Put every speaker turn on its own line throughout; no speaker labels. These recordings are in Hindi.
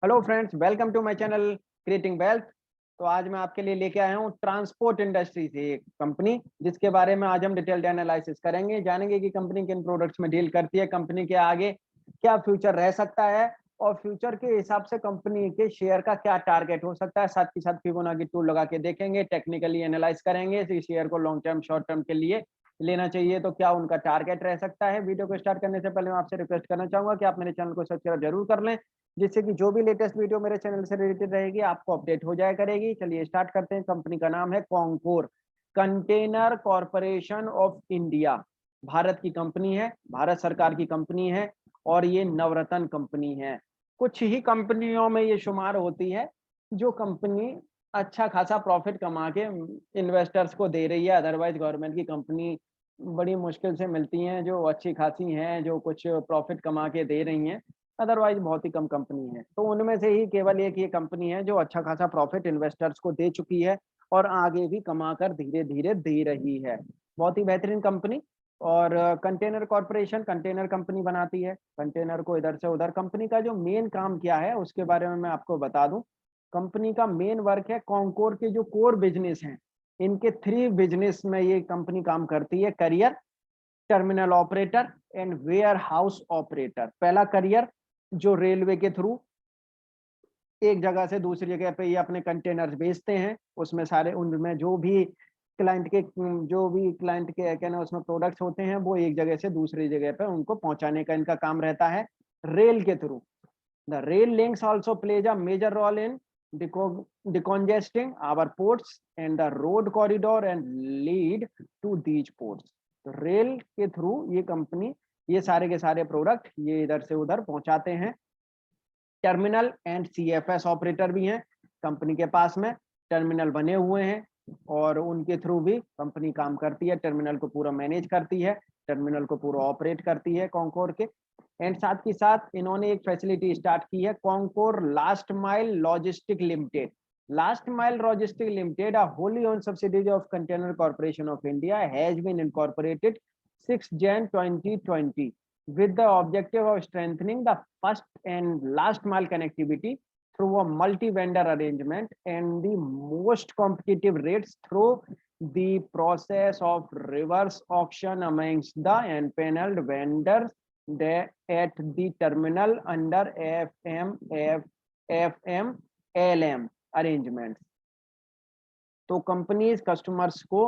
Hello friends, welcome to my channel creating wealth. तो आज मैं आपके लिए लेके आया हूँ ट्रांसपोर्ट इंडस्ट्री से एक कंपनी, जिसके बारे में आज हम डिटेल्ड एनालिसिस करेंगे, जानेंगे कि कंपनी किन प्रोडक्ट्स में डील करती है, कंपनी के आगे क्या फ्यूचर रह सकता है और फ्यूचर के हिसाब से कंपनी के शेयर का क्या टारगेट हो सकता है। साथ ही साथ फिबोनाची टूल लगा के देखेंगे, टेक्निकली एनालाइज करेंगे इस शेयर को लॉन्ग टर्म शॉर्ट टर्म के लिए लेना चाहिए तो क्या उनका टारगेट रह सकता है। वीडियो को स्टार्ट करने से पहले मैं आपसे रिक्वेस्ट करना चाहूंगा कि आप मेरे चैनल को सब्सक्राइब जरूर कर लें, जिससे कि जो भी लेटेस्ट वीडियो मेरे चैनल से रिलेटेड रहेगी आपको अपडेट हो जाया करेगी। चलिए स्टार्ट करते हैं। कंपनी का नाम है conquer container corporation of India. Bharat की कंपनी है, भारत सरकार की कंपनी है और ये नवरत्न कंपनी है। कुछ ही कंपनियों में ये शुमार होती है जो कंपनी अच्छा खासा प्रॉफिट कमा के इन्वेस्टर्स को दे रही है। अदरवाइज गवर्नमेंट की कंपनी बड़ी मुश्किल से मिलती हैं जो अच्छी खासी हैं, जो कुछ प्रॉफिट कमा के दे रही हैं। अदरवाइज बहुत ही कम कंपनी है। तो उनमें से ही केवल एक ये कंपनी है जो अच्छा खासा प्रॉफिट इन्वेस्टर्स को दे चुकी है और आगे भी कमाकर धीरे धीरे दे रही है। बहुत ही बेहतरीन कंपनी। और कंटेनर कॉरपोरेशन कंटेनर कंपनी बनाती है, कंटेनर को इधर से उधर। कंपनी का जो मेन काम क्या है उसके बारे में मैं आपको बता दूं। कंपनी का मेन वर्क है, कॉन्कोर के जो कोर बिजनेस हैं इनके 3 बिजनेस में ये कंपनी काम करती है। Career, terminal operator and warehouse operator. पहला करियर, जो रेलवे के थ्रू एक जगह से दूसरी जगह पे ये अपने कंटेनर्स भेजते हैं, उसमें सारे उनमें जो भी क्लाइंट के कहना उसमें प्रोडक्ट्स होते हैं वो एक जगह से दूसरी जगह पे उनको पहुंचाने का इनका काम रहता है रेल के through. The rail links also plays a major role in decongesting our ports and the road corridor and lead to these ports। तो रेल के थ्रू ये कंपनी ये सारे के सारे प्रोडक्ट ये इधर से उधर पहुंचाते हैं। टर्मिनल एंड सीएफएस ऑपरेटर भी हैं कंपनी के पास में, टर्मिनल बने हुए हैं और उनके थ्रू भी कंपनी काम करती है। टर्मिनल को पूरा मैनेज करती है, टर्मिनल को पूरा ऑपरेट करती है कॉन्कोर के। एंड साथ ही साथ इन्होंने एक फैसिलिटी स्टार्ट की है, conquer last mile logistic limited. Last mile logistic limited, a wholly owned subsidiary of Container Corporation of India, has been incorporated 6 Jan 2020 with the objective of strengthening the first and last mile connectivity through a multi-vendor arrangement and the most competitive rates through the process of reverse auction amongst the empaneled vendors at the terminal under FMLM arrangements। तो कंपनीज कस्टमर्स को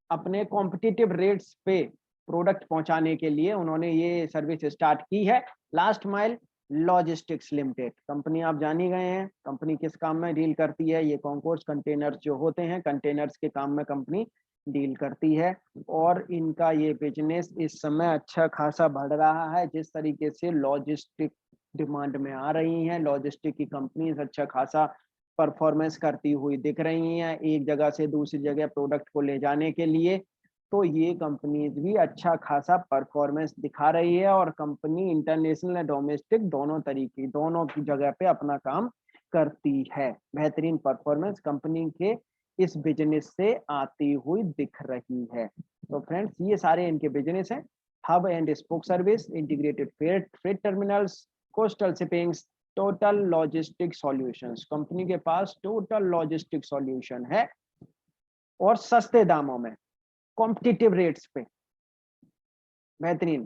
अपने कॉम्पिटिटिव रेट्स पे प्रोडक्ट पहुंचाने के लिए उन्होंने ये सर्विस स्टार्ट की है। Last mile logistics limited company आप जान ही गए हैं कंपनी किस काम में डील करती है। ये कॉन्कोर्स कंटेनर्स जो होते हैं कंटेनर्स के काम में कंपनी डील करती है और इनका ये बिजनेस इस समय अच्छा खासा बढ़ रहा है। जिस तरीके से लॉजिस्टिक डिमांड में आ रही हैं, लॉजिस्टिक की कंपनीज अच्छा खासा परफॉर्मेंस करती हुई दिख रही हैं एक जगह से दूसरी जगह प्रोडक्ट को ले जाने के लिए। तो ये कंपनीज भी अच्छा खासा परफॉर्मेंस दिखा रही है और कंपनी इंटरनेशनल और डोमेस्टिक दोनों की जगह पे अपना काम करती है। बेहतरीन परफॉर्मेंस कंपनी के इस बिजनेस से आती हुई दिख रही है। तो फ्रेंड्स ये सारे इनके बिजनेस हैं, hub and spoke service, integrated freight terminals, coastal shippings, total logistic solutions. Company के पास टोटल लॉजिस्टिक सॉल्यूशन है और सस्ते दामों में कॉम्पिटिटिव रेट्स पे, बेहतरीन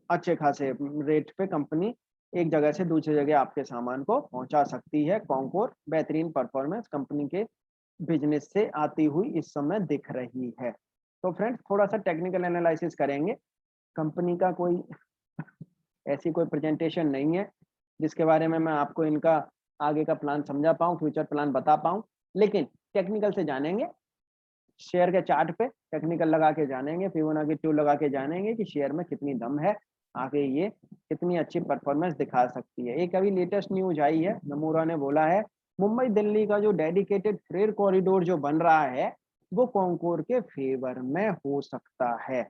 अच्छे खासे रेट पे कंपनी एक जगह से दूसरी जगह आपके सामान को पहुंचा सकती है। कॉन्कोर बेहतरीन परफॉर्मेंस कंपनी के बिजनेस से आती हुई इस समय दिख रही है। तो फ्रेंड्स थोड़ा सा टेक्निकल एनालिसिस करेंगे। कंपनी का कोई ऐसी कोई प्रेजेंटेशन नहीं है जिसके बारे में मैं आपको इनका आगे का प्लान समझा पाऊँ, फ्यूचर प्लान बता पाऊँ, लेकिन टेक्निकल से जानेंगे। शेयर के चार्ट पे टेक्निकल लगा के जानेंगे, फिबोनाची टूल लगा के जानेंगे कि शेयर में कितनी दम है, आगे ये कितनी अच्छी परफॉर्मेंस दिखा सकती है। एक अभी लेटेस्ट न्यूज आई है, नमूरा ने बोला है मुंबई दिल्ली का जो डेडिकेटेड फ्रेट कॉरिडोर जो बन रहा है वो कॉन्कोर के फेवर में हो सकता है।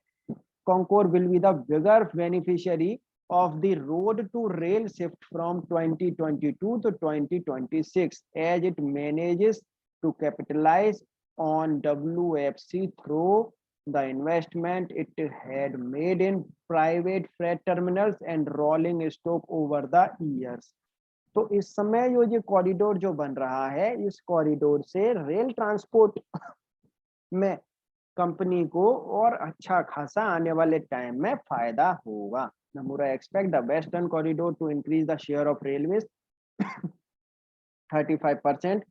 Concord will be the bigger beneficiary of the road to rail shift from 2022 to 2026 as it manages to capitalize on WFC through the investment it had made in private freight terminals and rolling stock over the years। तो इस समय ये कॉरिडोर जो बन रहा है, इस कॉरिडोर से रेल ट्रांसपोर्ट में कंपनी को और अच्छा खासा आने वाले टाइम में फायदा होगा। Nomura expect the Western Corridor to increase the share of railways 35%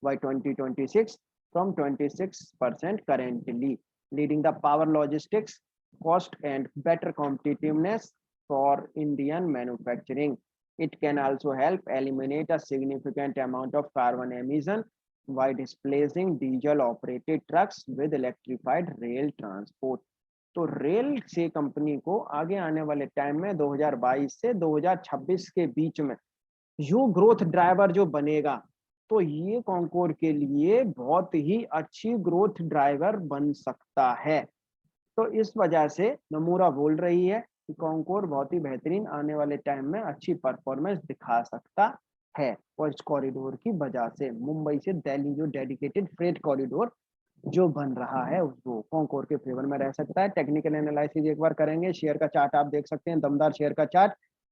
by 2026 from 26% currently, leading the power logistics cost and better competitiveness for Indian manufacturing. It can also help eliminate a significant amount of carbon emission by displacing diesel operated trucks with electrified rail transport. तो रेल से कंपनी को आगे आने वाले टाइम में 2022 से 2026 के बीच में यो ग्रोथ ड्राइवर जो बनेगा, तो ये कॉन्कोर के लिए बहुत ही अच्छी ग्रोथ ड्राइवर बन सकता है। तो इस वजह से नमूरा बोल रही है कि कॉन्कोर बहुत ही बेहतरीन आने वाले टाइम में अच्छी परफॉर्मेंस दिखा सकता है, और इस कॉरिडोर की वजह से मुंबई से दिल्ली जो डेडिकेटेड फ्रेट कॉरिडोर जो बन रहा है वो कॉन्कोर के फेवर में रह सकता है। टेक्निकल एनालिसिस एक बार करेंगे। शेयर का चार्ट आप देख सकते हैं, दमदार शेयर का चार्ट।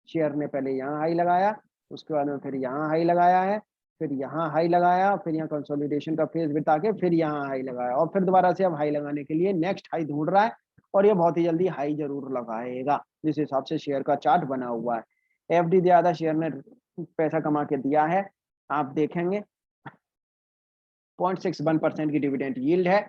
शेयर ने पहले यहाँ हाई लगाया, उसके बाद में फिर यहाँ हाई लगाया है, फिर यहाँ हाई लगाया, फिर यहाँ कंसोलिडेशन का फेज बिता के फिर यहाँ हाई लगाया, और फिर दोबारा से अब हाई लगाने के लिए नेक्स्ट हाई ढूंढ रहा है, और ये बहुत ही जल्दी हाई जरूर लगाएगा जिस हिसाब से शेयर का चार्ट बना हुआ है। एफडी ज्यादा शेयर ने पैसा कमा के दिया है, आप देखेंगे 0.61% की डिविडेंड यील्ड है।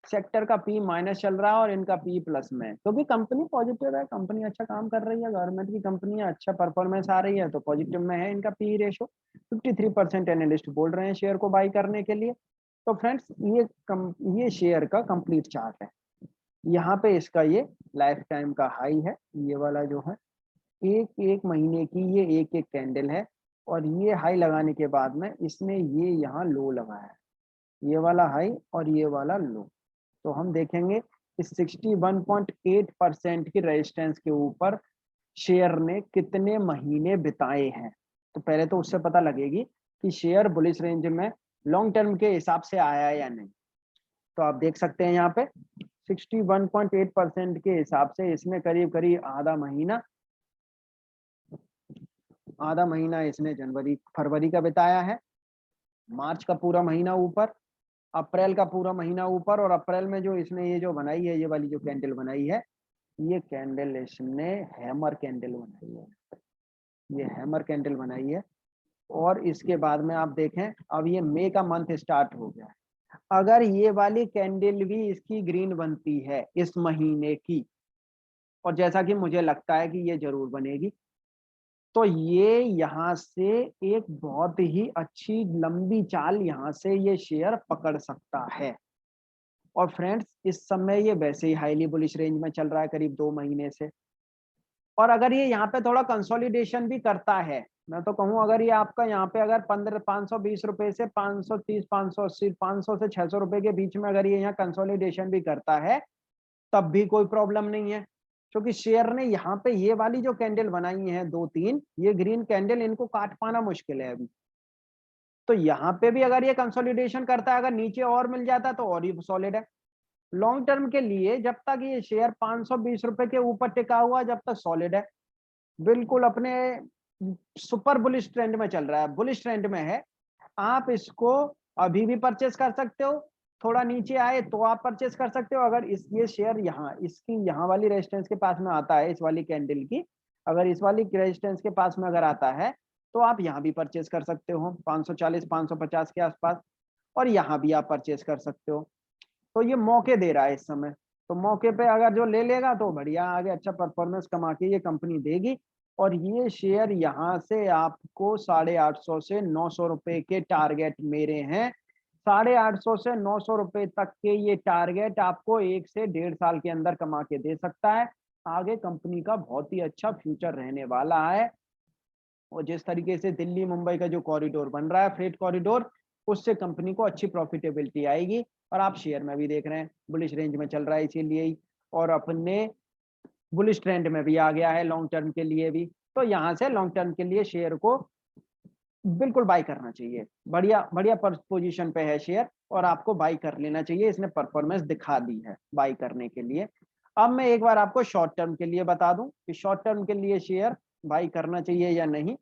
सेक्टर का पी माइनस चल रहा है और इनका पी प्लस में, क्योंकि कंपनी पॉजिटिव है, कंपनी अच्छा काम कर रही है, गवर्नमेंट की कंपनी है, अच्छा परफॉर्मेंस आ रही है, तो पॉजिटिव में है इनका पी रेशो। 53% एनालिस्ट बोल रहे हैं शेयर को बाई करने के लिए। तो फ्रेंड्स ये शेयर का कंप्लीट चार्ट है। यहाँ पे इसका ये लाइफ टाइम का हाई है, ये वाला जो है एक एक महीने की ये एक एक कैंडल है, और ये हाई लगाने के बाद में इसने ये यहाँ लो लगाया है, ये वाला हाई और ये वाला लो। तो हम देखेंगे इस 61.8% की रेजिस्टेंस के ऊपर शेयर ने कितने महीने बिताए हैं। तो पहले तो उससे पता लगेगी कि शेयर बुलिश रेंज में लॉन्ग टर्म के हिसाब से आया है या नहीं। तो आप देख सकते हैं यहाँ पे 61.8% के हिसाब से इसने करीब करीब आधा महीना इसने जनवरी फरवरी का बिताया है, मार्च का पूरा महीना ऊपर, अप्रैल का पूरा महीना ऊपर, और अप्रैल में जो इसने ये जो बनाई है, ये वाली जो कैंडल बनाई है, ये कैंडल इसने हैमर कैंडल बनाई है, ये हैमर कैंडल बनाई है। और इसके बाद में आप देखें अब ये मई का मंथ स्टार्ट हो गया है, अगर ये वाली कैंडल भी इसकी ग्रीन बनती है इस महीने की, और जैसा कि मुझे लगता है कि ये जरूर बनेगी, तो ये यहाँ से एक बहुत ही अच्छी लंबी चाल यहाँ से ये शेयर पकड़ सकता है। और फ्रेंड्स इस समय ये वैसे ही हाईली बुलिश रेंज में चल रहा है करीब 2 महीने से, और अगर ये यहाँ पे थोड़ा कंसोलिडेशन भी करता है, मैं तो कहूँ अगर ये आपका यहाँ पे अगर 520 रुपए से 530 580 500 से 600 रुपए के बीच में अगर ये यहाँ कंसोलिडेशन भी करता है, तब भी कोई प्रॉब्लम नहीं है, क्योंकि शेयर ने यहाँ पे ये वाली जो कैंडल बनाई है 2-3, ये ग्रीन कैंडल, इनको काट पाना मुश्किल है अभी। तो यहाँ पे भी अगर ये कंसोलिडेशन करता है, अगर नीचे और मिल जाता है तो और ही सॉलिड है। लॉन्ग टर्म के लिए जब तक ये शेयर 520 रुपए के ऊपर टिका हुआ, जब तक सॉलिड है, बिल्कुल अपने सुपर बुलिश ट्रेंड में चल रहा है, बुलिश ट्रेंड में है। आप इसको अभी भी परचेस कर सकते हो, थोड़ा नीचे आए तो आप परचेस कर सकते हो। अगर ये शेयर यहाँ इसकी यहाँ वाली रेजिस्टेंस के पास में आता है, इस वाली कैंडल की अगर इस वाली रेजिस्टेंस के पास में अगर आता है, तो आप यहाँ भी परचेस कर सकते हो 540 550 के आसपास, और यहाँ भी आप परचेस कर सकते हो। तो ये मौके दे रहा है इस समय, तो मौके पे अगर जो ले लेगा तो बढ़िया आगे अच्छा परफॉर्मेंस कमा के ये कंपनी देगी। और ये शेयर यहाँ से आपको 850 से 900 रुपए के टारगेट मेरे हैं। 850 से 900 रुपए तक के ये टारगेट आपको 1 से 1.5 साल के अंदर कमा के दे सकता है। आगे कंपनी का बहुत ही अच्छा फ्यूचर रहने वाला है। और जिस तरीके से दिल्ली मुंबई का जो कॉरिडोर बन रहा है फ्रेट कॉरिडोर, उससे कंपनी को अच्छी प्रॉफिटेबिलिटी आएगी। और आप शेयर में भी देख रहे हैं बुलिश रेंज में चल रहा है इसीलिए ही, और अपने बुलिश ट्रेंड में भी आ गया है लॉन्ग टर्म के लिए भी। तो यहाँ से लॉन्ग टर्म के लिए शेयर को बिल्कुल बाई करना चाहिए, बढ़िया बढ़िया पोजीशन पे है शेयर, और आपको बाई कर लेना चाहिए, इसने परफॉर्मेंस दिखा दी है बाई करने के लिए। अब मैं एक बार आपको शॉर्ट टर्म के लिए बता दूं कि शॉर्ट टर्म के लिए शेयर बाई करना चाहिए या नहीं।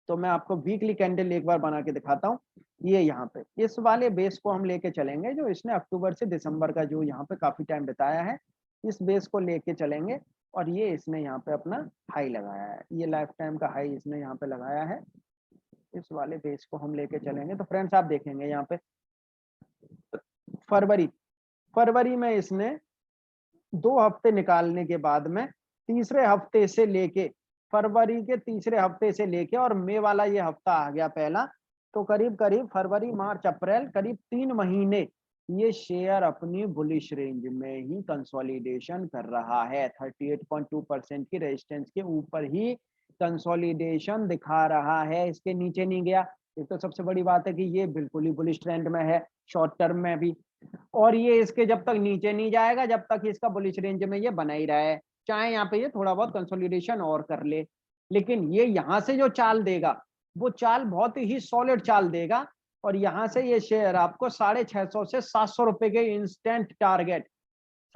तो मैं आपको वीकली कैंडल एक बार बना के दिखाता हूँ। ये यहाँ पे इस वाले बेस को हम लेके चलेंगे, जो इसने अक्टूबर से दिसंबर का जो यहाँ पे काफी टाइम बिताया है, इस बेस को लेके चलेंगे। और ये इसने यहाँ पे अपना हाई लगाया है, ये लाइफ टाइम का हाई इसने यहाँ पे लगाया है। इस वाले बेस को हम लेके चलेंगे तो फ्रेंड्स आप देखेंगे यहाँ पे फरवरी में इसने 2 हफ्ते निकालने के बाद में तीसरे हफ्ते से लेके, फरवरी के तीसरे हफ्ते से लेके और मई वाला ये हफ्ता आ गया पहला, तो करीब करीब फरवरी मार्च अप्रैल करीब 3 महीने ये शेयर अपनी बुलिश रेंज में ही कंसोलिडेशन कर रहा है। 38.2% की रेजिस्टेंस के ऊपर ही कंसोलिडेशन दिखा रहा है, इसके नीचे नहीं गया। एक तो सबसे बड़ी बात है कि ये बिल्कुल ही बुलिश ट्रेंड में है शॉर्ट टर्म में भी, और ये इसके जब तक नीचे नहीं जाएगा, जब तक इसका बुलिश रेंज में ये बना ही रहा है, चाहे यहाँ पे ये थोड़ा बहुत कंसोलिडेशन और कर ले, लेकिन ये यहाँ से जो चाल देगा वो चाल बहुत ही सॉलिड चाल देगा। और यहाँ से ये शेयर आपको 650 से 700 रुपए के इंस्टेंट टारगेट,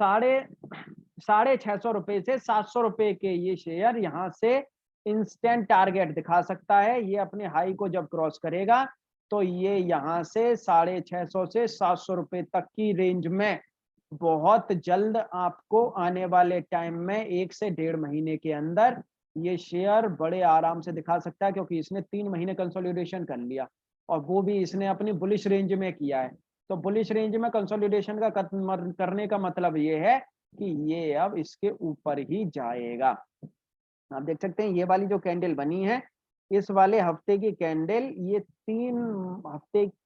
650 रुपए से 700 रुपए के ये शेयर यहाँ से इंस्टेंट टारगेट दिखा सकता है। ये अपने हाई को जब क्रॉस करेगा तो ये यहाँ से 650 से 700 रुपए तक की रेंज में बहुत जल्द आपको आने वाले टाइम में 1 से 1.5 महीने के अंदर ये शेयर बड़े आराम से दिखा सकता है, क्योंकि इसने 3 महीने कंसोलिडेशन कर लिया और वो भी इसने अपनी बुलिश रेंज में किया है। तो बुलिश रेंज में कंसोलिडेशन का करने का मतलब ये है कि ये अब इसके ऊपर ही जाएगा। आप देख सकते हैं ये वाली जो कैंडल बनी है, इस वाले हफ्ते की कैंडल, ये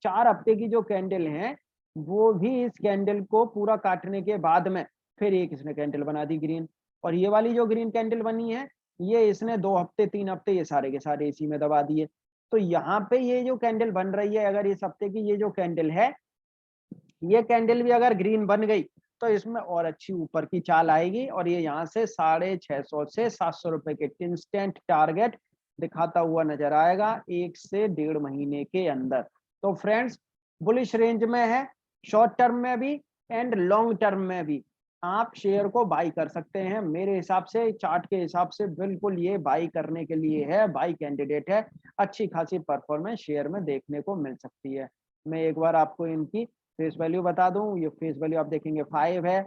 4 हफ्ते की जो कैंडल है वो भी इस कैंडल को पूरा काटने के बाद में फिर एक इसने कैंडल बना दी ग्रीन। और ये वाली जो ग्रीन कैंडल बनी है ये इसने 2 हफ्ते 3 हफ्ते ये सारे के सारे इसी में दबा दिए। तो यहाँ पे ये जो कैंडल बन रही है, अगर इस हफ्ते की ये जो कैंडल है, ये कैंडल भी अगर ग्रीन बन गई तो इसमें और अच्छी ऊपर की चाल आएगी और ये यहाँ से 650 से 700 रुपए के इंस्टेंट टारगेट दिखाता हुआ नजर आएगा 1 से 1.5 महीने के अंदर। तो फ्रेंड्स बुलिश रेंज में है, शॉर्ट टर्म में भी एंड लॉन्ग टर्म में भी आप शेयर को बाई कर सकते हैं। मेरे हिसाब से चार्ट के हिसाब से बिल्कुल ये बाई करने के लिए है, बाई कैंडिडेट है। अच्छी खासी परफॉर्मेंस शेयर में देखने को मिल सकती है। मैं एक बार आपको इनकी फेस वैल्यू बता दूं, ये फेस वैल्यू आप देखेंगे 5 है,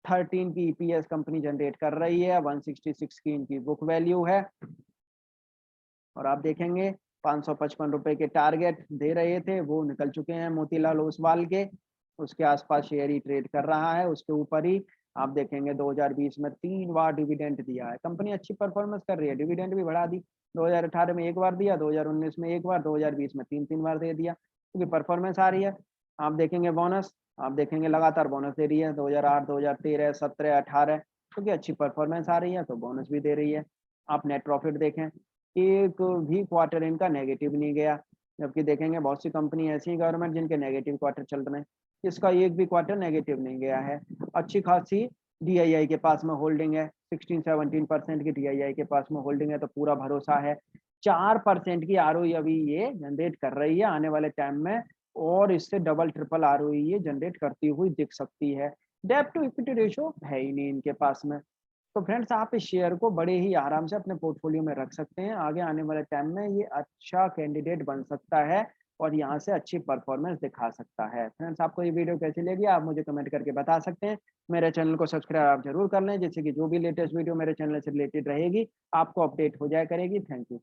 13 की ईपीएस कंपनी जनरेट कर रही है, 166 की इनकी बुक वैल्यू है और आप देखेंगे 555 रुपए के टारगेट दे रहे थे वो निकल चुके हैं मोतीलाल ओसवाल के, उसके आसपास शेयर ही ट्रेड कर रहा है, उसके ऊपर ही आप देखेंगे 2020 में 3 बार डिविडेंड दिया है। कंपनी अच्छी परफॉर्मेंस कर रही है, डिविडेंड भी बढ़ा दी, 2018 में 1 बार दिया, 2019 में 1 बार, 2020 में 3 बार दे दिया, क्योंकि परफॉर्मेंस आ रही है। आप देखेंगे बोनस, आप देखेंगे लगातार बोनस दे रही है, 2008, 2013, 17, 18, क्योंकि अच्छी परफॉर्मेंस आ रही है तो बोनस भी दे रही है। आप नेट प्रॉफिट देखें, एक भी क्वार्टर इनका नेगेटिव नहीं गया, जबकि देखेंगे बहुत सी कंपनी ऐसी गवर्नमेंट जिनके नेगेटिव क्वार्टर चल रहे हैं, इसका एक भी क्वार्टर नेगेटिव नहीं गया है। अच्छी खासी डीआईआई के पास में होल्डिंग है, 16-17% की डीआईआई के पास में होल्डिंग है, तो पूरा भरोसा है। 4% की आरओई अभी ये जनरेट कर रही है, आने वाले टाइम में और इससे डबल ट्रिपल आरओई ये जनरेट करती हुई दिख सकती है। डेब्ट टू इक्विटी रेशियो है ही नहीं इनके पास में। तो फ्रेंड्स आप इस शेयर को बड़े ही आराम से अपने पोर्टफोलियो में रख सकते हैं, आगे आने वाले टाइम में ये अच्छा कैंडिडेट बन सकता है और यहाँ से अच्छी परफॉर्मेंस दिखा सकता है। फ्रेंड्स आपको ये वीडियो कैसी लगी आप मुझे कमेंट करके बता सकते हैं। मेरे चैनल को सब्सक्राइब आप जरूर कर लें, जिससे कि जो भी लेटेस्ट वीडियो मेरे चैनल से रिलेटेड रहेगी आपको अपडेट हो जाया करेगी। Thank you.